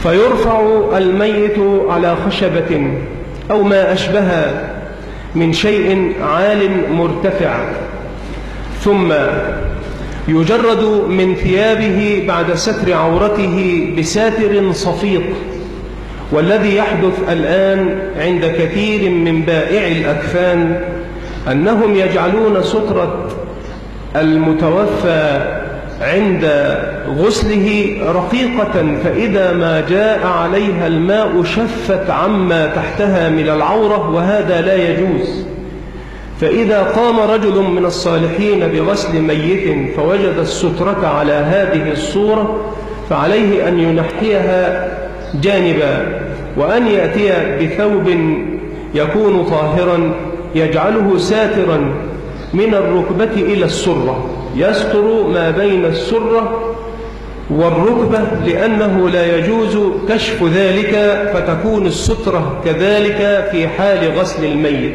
فيرفع الميت على خشبة أو ما أشبه من شيء عال مرتفع، ثم يجرد من ثيابه بعد ستر عورته بساتر صفيط. والذي يحدث الآن عند كثير من بائعي الأكفان أنهم يجعلون سترة المتوفى عند غسله رقيقة، فإذا ما جاء عليها الماء شفت عما تحتها من العورة، وهذا لا يجوز. فإذا قام رجل من الصالحين بغسل ميت فوجد السترة على هذه الصورة فعليه أن ينحيها جانبا، وأن يأتي بثوب يكون طاهرا يجعله ساترا من الركبة إلى السرة، يستر ما بين السرة والركبة، لأنه لا يجوز كشف ذلك، فتكون السترة كذلك في حال غسل الميت.